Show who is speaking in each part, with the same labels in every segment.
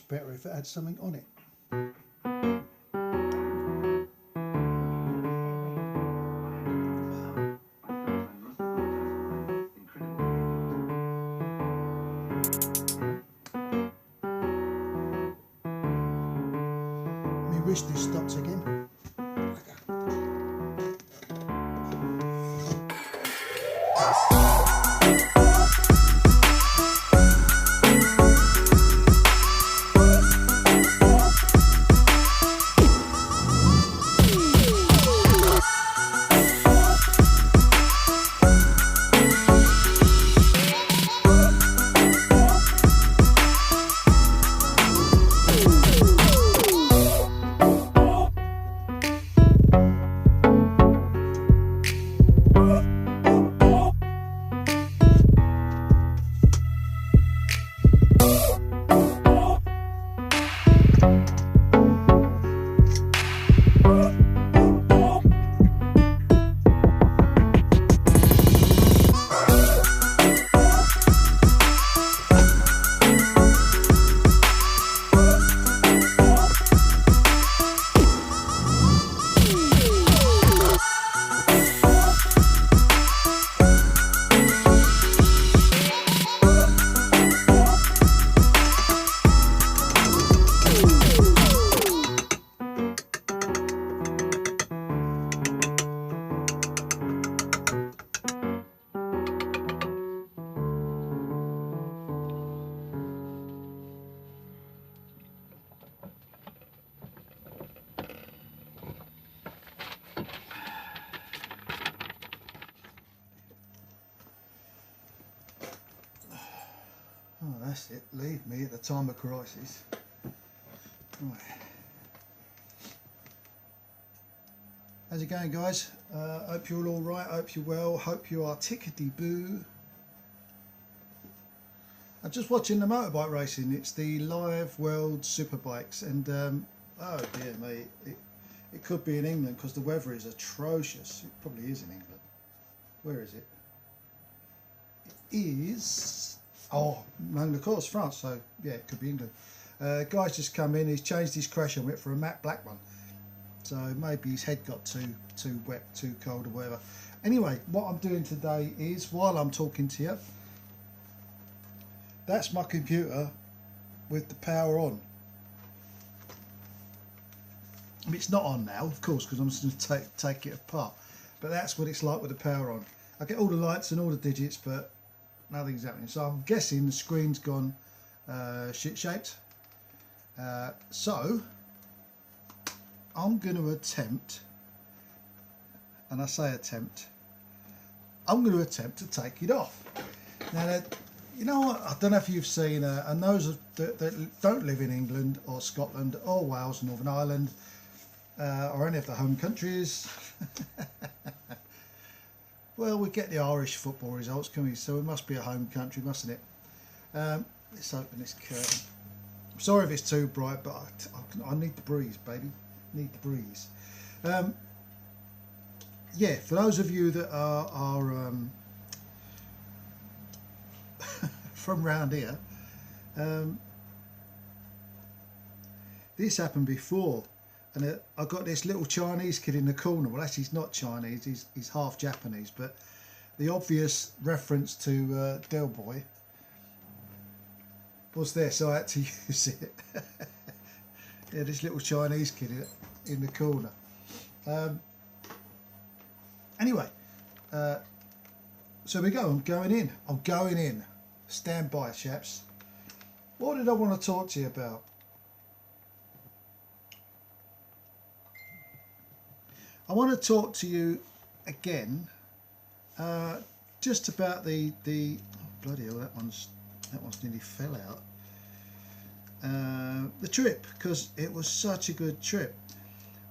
Speaker 1: better if it had something on it. My wrist is stopped again. Oh, that's it. Leave me at the time of crisis. Right. How's it going, guys? Hope you're all right. Hope you're well. Hope you are tickety-boo. I'm just watching the motorbike racing. It's the Live World Superbikes, and oh dear me, it could be in England because the weather is atrocious. It probably is in England. Where is it? It is. Oh, Magna Course, France, so yeah, it could be England. Guy's just come in, he's changed his crash helmet for a matte black one. So maybe his head got too wet, too cold or whatever. Anyway, what I'm doing today is, while I'm talking to you, that's my computer with the power on. I mean, it's not on now, of course, because I'm just going to take it apart. But that's what it's like with the power on. I get all the lights and all the digits, but nothing's happening. So I'm guessing the screen's gone shit-shaped. So I'm going to attempt, and I say attempt, I'm going to attempt to take it off. Now, you know what, I don't know if you've seen, and those that don't live in England or Scotland or Wales, Northern Ireland, or any of the home countries, well, we get the Irish football results, can we? So it must be a home country, mustn't it? Let's open this curtain. I'm sorry if it's too bright, but I need the breeze, baby. Need the breeze. Yeah, for those of you that are from round here, this happened before. And I got this little Chinese kid in the corner. Well, actually, he's not Chinese. He's half Japanese. But the obvious reference to Del Boy was there, so I had to use it. Yeah, this little Chinese kid in the corner. Anyway, so we go. I'm going in. I'm going in. Stand by, chaps. What did I want to talk to you about? I want to talk to you again, just about the oh, bloody hell, that one's nearly fell out. The trip, because it was such a good trip,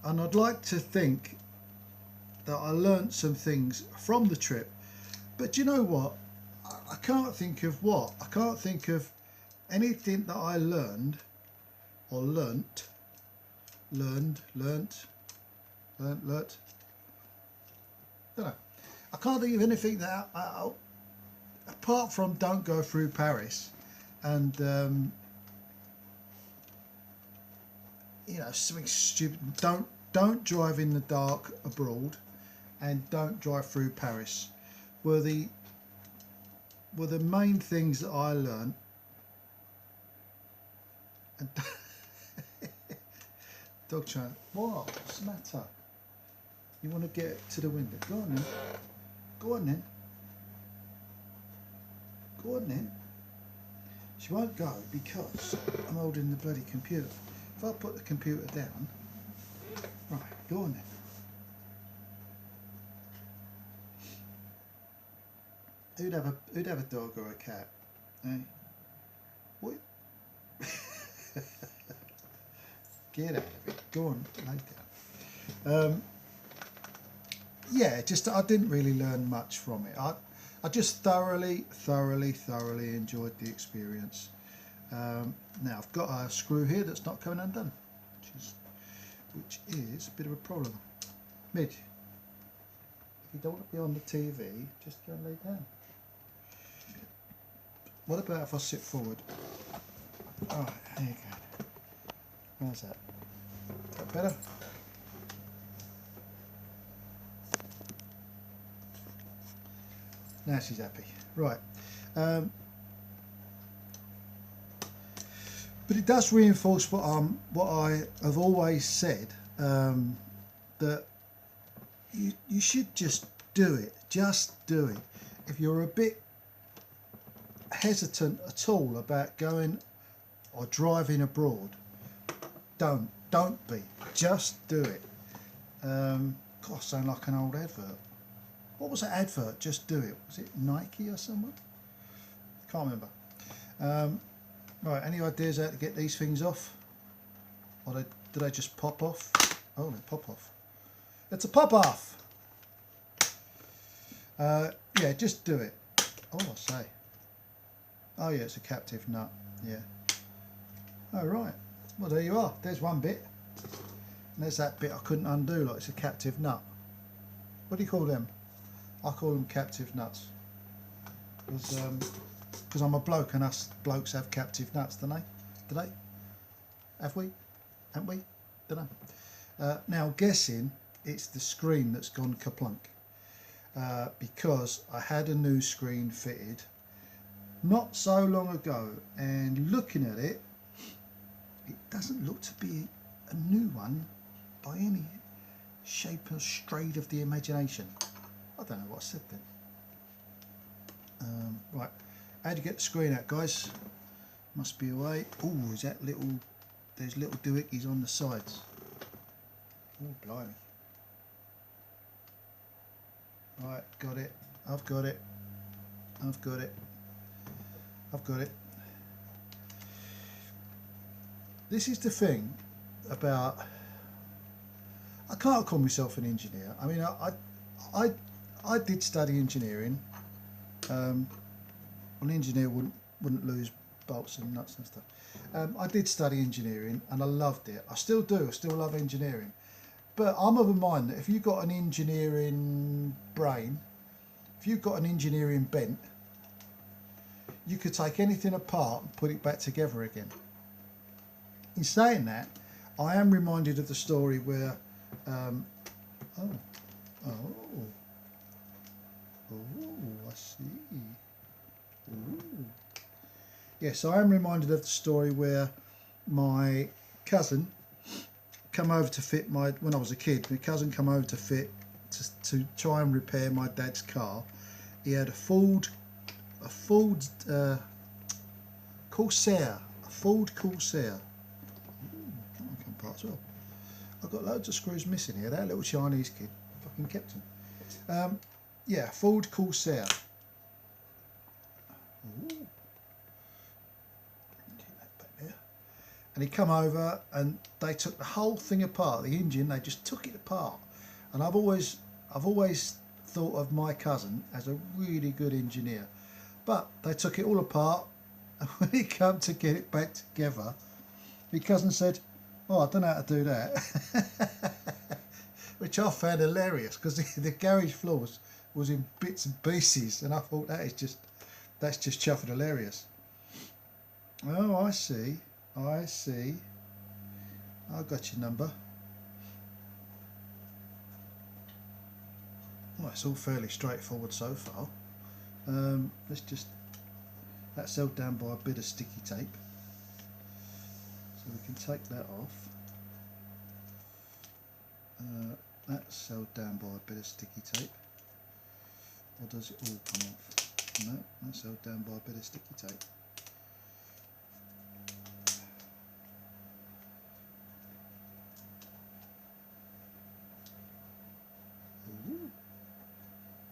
Speaker 1: and I'd like to think that I learnt some things from the trip. But you know what? I can't think of what. I can't think of anything that I learned or learnt. Don't know. I can't think of anything that apart from don't go through Paris and you know, something stupid. Don't drive in the dark abroad, and don't drive through Paris. Were the main things that I learned. And dog trying. What? What's the matter? You want to get to the window? Go on then. Go on then. Go on then. She won't go because I'm holding the bloody computer. If I put the computer down, right, go on then. Who'd have a dog or a cat? Eh? What? Get out of it. Go on, lay down. Yeah, just I didn't really learn much from it. I just thoroughly enjoyed the experience. Now I've got a screw here that's not coming undone, which is a bit of a problem. Midge, if you don't want to be on the TV, just go and lay down. What about if I sit forward? Alright, there you go. How's that? Is that better? Now she's happy. Right. But it does reinforce what I have always said, that you should just do it. Just do it. If you're a bit hesitant at all about going or driving abroad, don't be. Just do it. God, I sound like an old advert. What was that advert? Just do it. Was it Nike or someone? Can't remember. Right, any ideas how to get these things off? Or do they just pop off? Oh, they pop off. It's a pop off! Yeah, just do it. Oh, I say. Oh yeah, it's a captive nut. Yeah. Oh right. Well, there you are. There's one bit. And there's that bit I couldn't undo, like it's a captive nut. What do you call them? I call them captive nuts. Because I'm a bloke and us blokes have captive nuts, don't they? Do they? Have we? Haven't we? Don't know. Now I'm guessing it's the screen that's gone kaplunk. Because I had a new screen fitted not so long ago, and looking at it, it doesn't look to be a new one by any shape or strayed of the imagination. I don't know what I said then. Right, how do you get the screen out, guys? Must be a way. Oh, is that little? There's little doohickeys on the sides. Oh, blimey! Right, got it. I've got it. I've got it. I've got it. This is the thing about. I can't call myself an engineer. I mean, I did study engineering. An engineer wouldn't lose bolts and nuts and stuff. I did study engineering and I loved it. I still do. I still love engineering. But I'm of a mind that if you've got an engineering brain, if you've got an engineering bent, you could take anything apart and put it back together again. In saying that, I am reminded of the story where I see. Ooh. Yes, I am reminded of the story where my cousin come over to fit when I was a kid. My cousin come over to fit to try and repair my dad's car. He had a Ford Corsair, a Ford Corsair. Come apart as well. I've got loads of screws missing here. That little Chinese kid fucking kept them. Yeah, Ford Corsair. Ooh. Keep that back there. And he come over and they took the whole thing apart. The engine, they just took it apart. And I've always thought of my cousin as a really good engineer. But they took it all apart, and when he came to get it back together, my cousin said, "Oh, I don't know how to do that," which I found hilarious because the garage floor was in bits and pieces, and I thought that's just chuffing hilarious. Oh, I see. I got your number. Well, it's all fairly straightforward so far. Let's just, that's held down by a bit of sticky tape, so we can take that off. That's held down by a bit of sticky tape, or does it all come off? No, that's held down by a bit of sticky tape. Ooh.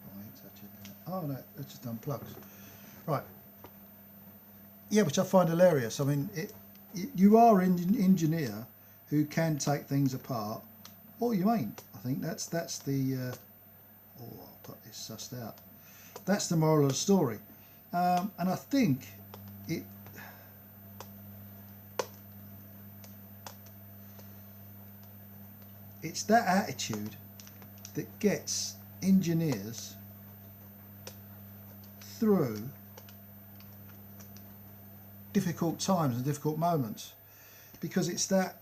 Speaker 1: I ain't touching that. Oh no, it just unplugs. Right. Yeah, which I find hilarious. I mean, you are an engineer who can take things apart, or you ain't. I think that's the. Oh, I've got this sussed out. That's the moral of the story, and I think it's that attitude that gets engineers through difficult times and difficult moments, because it's that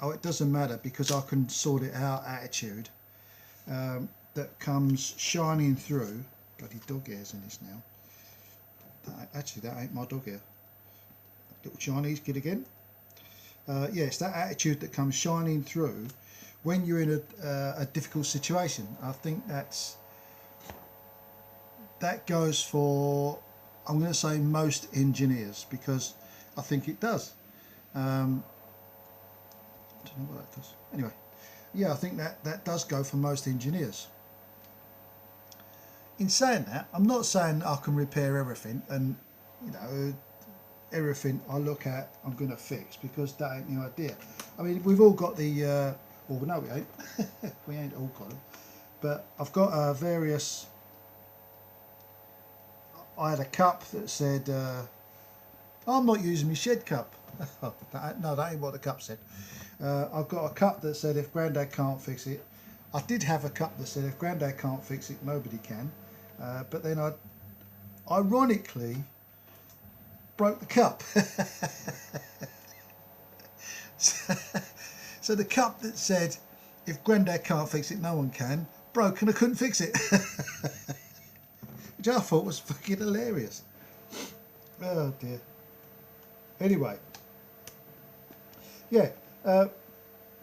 Speaker 1: oh, it doesn't matter because I can sort it out attitude that comes shining through. Bloody dog ears in this now. Actually, that ain't my dog ear. Little Chinese kid again. Yeah, it's that attitude that comes shining through when you're in a difficult situation. I think that goes for, I'm going to say, most engineers, because I think it does. I don't know what that does. Anyway, yeah, I think that does go for most engineers. In saying that, I'm not saying I can repair everything, and you know, everything I look at I'm going to fix, because that ain't the idea. I mean, we've all got the well, no, we ain't. We ain't all got them, but I've got various. I had a cup that said, I'm not using my shed cup. No, that ain't what the cup said. I've got a cup that said, if Grandad can't fix it. I did have a cup that said, if Grandad can't fix it, nobody can. But then I, ironically, broke the cup. So the cup that said, if Grandad can't fix it, no one can, broke, and I couldn't fix it. Which I thought was fucking hilarious. Oh dear. Anyway, yeah,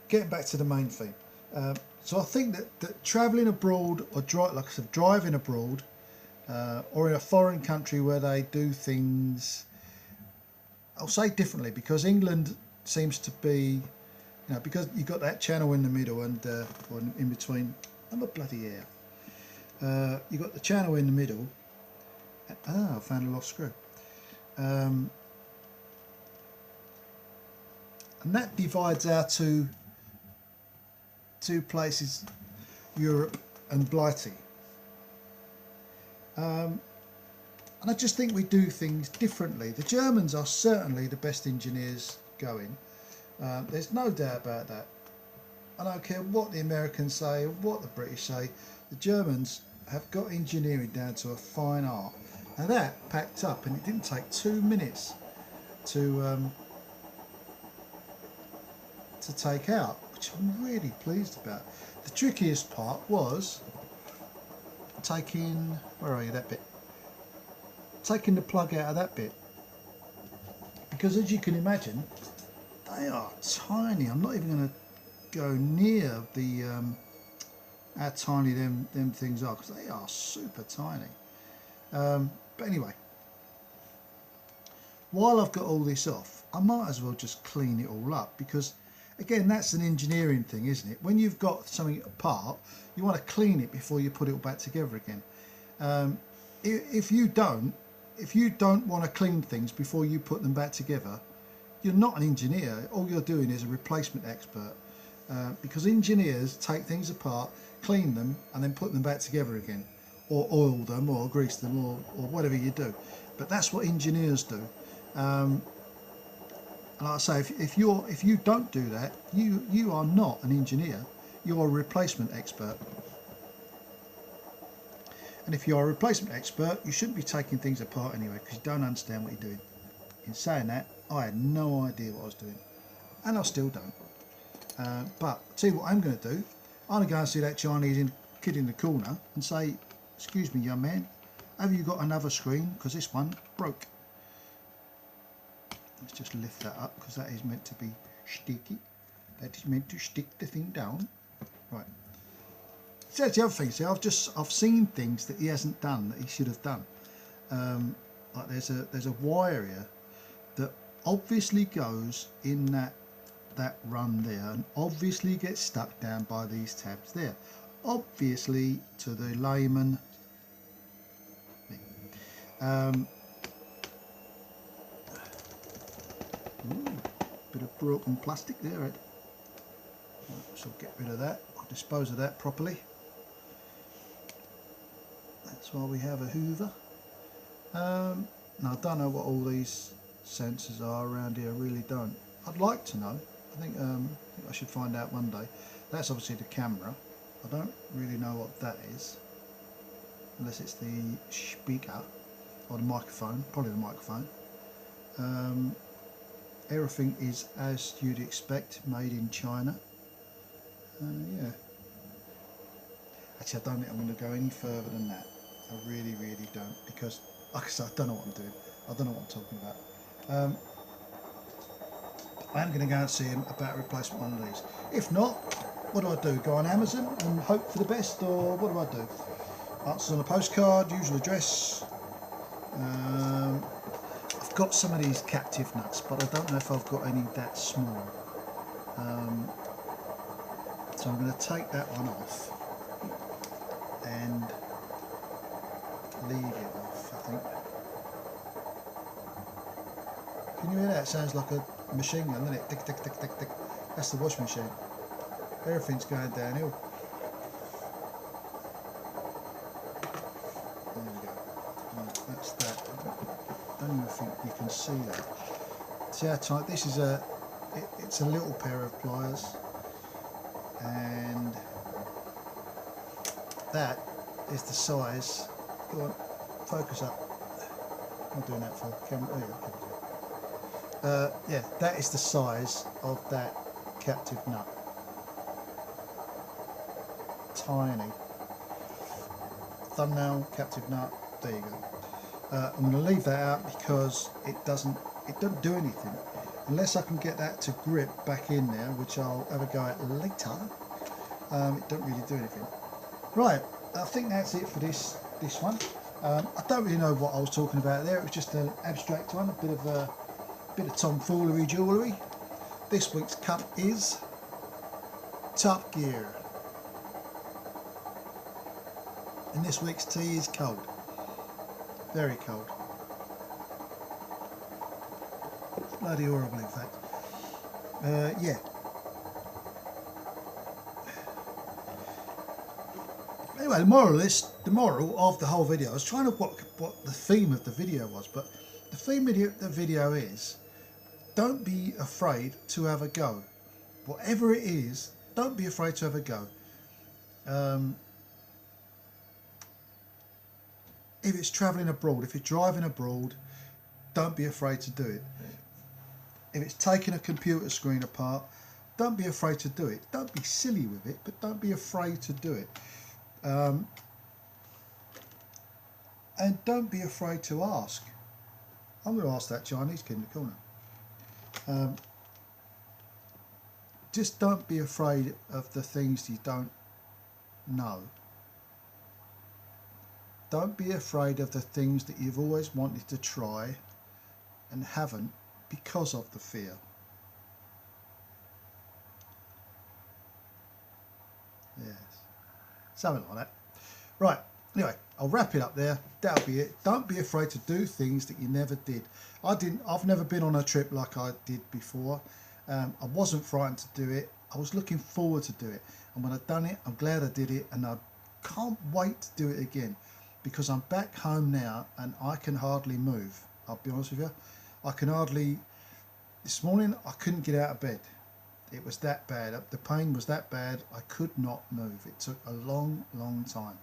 Speaker 1: getting back to the main theme. So I think that travelling abroad, or like I said, driving abroad, or in a foreign country where they do things, I'll say differently, because England seems to be, you know, because you've got that channel in the middle and or in between. I'm a bloody air. You've got the channel in the middle. Ah, I found a lost screw. And that divides our two places, Europe and Blighty. And I just think we do things differently. The Germans are certainly the best engineers going. There's no doubt about that. I don't care what the Americans say or what the British say. The Germans have got engineering down to a fine art. Now that packed up, and it didn't take 2 minutes to take out, which I'm really pleased about. The trickiest part was taking, where are you, that bit? Taking the plug out of that bit, because as you can imagine, they are tiny. I'm not even going to go near the how tiny them things are, because they are super tiny. But anyway, while I've got all this off, I might as well just clean it all up, because again, that's an engineering thing, isn't it? When you've got something apart, you want to clean it before you put it all back together again. If you don't want to clean things before you put them back together, you're not an engineer. All you're doing is a replacement expert, because engineers take things apart, clean them, and then put them back together again, or oil them, or grease them, or whatever you do. But that's what engineers do. And like I say, if you don't do that, you are not an engineer. You're a replacement expert. And if you're a replacement expert, you shouldn't be taking things apart anyway, because you don't understand what you're doing. In saying that, I had no idea what I was doing. and I still don't. But I'll tell you what I'm going to do. I'm going to go and see that Chinese kid in the corner and say, excuse me young man, have you got another screen, because this one broke. Let's just lift that up, because that is meant to be sticky. That is meant to stick the thing down. Right. So that's the other thing. See, I've seen things that he hasn't done that he should have done. Like there's a wire here that obviously goes in that run there, and obviously gets stuck down by these tabs there. Obviously, to the layman. Bit of broken plastic there, Ed. So get rid of that. I'll dispose of that properly. That's why we have a Hoover. Now I don't know what all these sensors are around here. I really don't. I'd like to know. I think I should find out one day. That's obviously the camera. I don't really know what that is, unless it's the speaker or the microphone. Probably the microphone. Everything is as you'd expect, made in China. Yeah. Actually, I don't think I'm going to go any further than that. I really, really don't, because, like I said, I don't know what I'm doing. I don't know what I'm talking about. I am going to go and see him about a replacement one of these. If not, what do? Go on Amazon and hope for the best, or what do? Answers on a postcard, usual address. I've got some of these captive nuts, but I don't know if I've got any that small. So I'm going to take that one off and leave it off, I think. Can you hear that? It sounds like a machine gun, doesn't it? Tick, tick, tick, tick, tick. That's the washing machine. Everything's going downhill. There we go. Right, that's that. I don't even think you can see that. See how tight? This is it's a little pair of pliers, and that is the size. Go on, focus up. I'm doing that for camera. Oh, yeah, yeah, that is the size of that captive nut. Tiny. Thumbnail, captive nut. There you go. I'm going to leave that out because it doesn't do anything unless I can get that to grip back in there, which I'll have a go at later. It don't really do anything. Right, I think that's it for this one. I don't really know what I was talking about there. It was just an abstract one, a bit of tomfoolery jewellery. This week's cup is Top Gear, and this week's tea is cold. Very cold. Bloody horrible, in fact. Yeah. Anyway, the moral of the whole video, I was trying to what the theme of the video was, but the theme of the video is, don't be afraid to have a go. Whatever it is, don't be afraid to have a go. If it's travelling abroad, if you're driving abroad, don't be afraid to do it. If it's taking a computer screen apart, don't be afraid to do it. Don't be silly with it, but don't be afraid to do it. And don't be afraid to ask. I'm going to ask that Chinese kid in the corner. Just don't be afraid of the things you don't know. Don't be afraid of the things that you've always wanted to try and haven't because of the fear. Yes, something like that. Right, anyway, I'll wrap it up there. That'll be it. Don't be afraid to do things that you never did. I've never been on a trip like I did before. I wasn't frightened to do it. I was looking forward to do it. And when I've done it, I'm glad I did it, and I can't wait to do it again. Because I'm back home now and I can hardly move. I'll be honest with you. I can hardly... This morning I couldn't get out of bed. It was that bad. The pain was that bad. I could not move. It took a long, long time.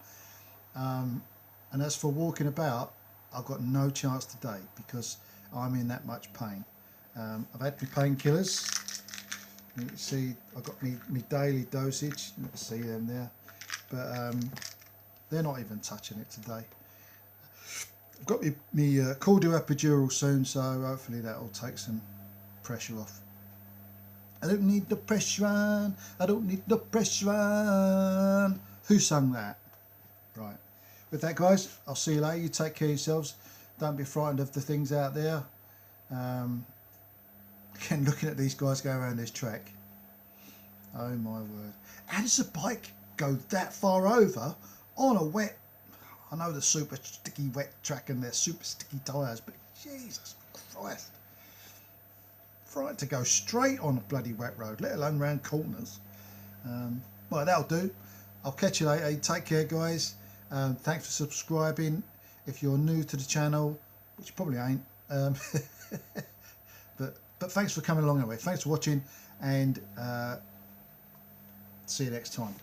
Speaker 1: And as for walking about, I've got no chance today because I'm in that much pain. I've had my painkillers. You can see I've got me daily dosage. You can see them there, but they're not even touching it today. I've got me cordial epidural soon, so hopefully that will take some pressure off. I don't need the pressure on. I don't need the pressure on. Who sung that? Right. With that, guys, I'll see you later. You take care of yourselves. Don't be frightened of the things out there. Again, looking at these guys go around this track. Oh my word. How does a bike go that far over on a wet... I know the super sticky wet track and they're super sticky tyres, but Jesus Christ. Frightened to go straight on a bloody wet road, let alone round corners. Well, that'll do. I'll catch you later. Take care, guys. Thanks for subscribing. If you're new to the channel, which you probably ain't, but thanks for coming along anyway. Thanks for watching, and see you next time.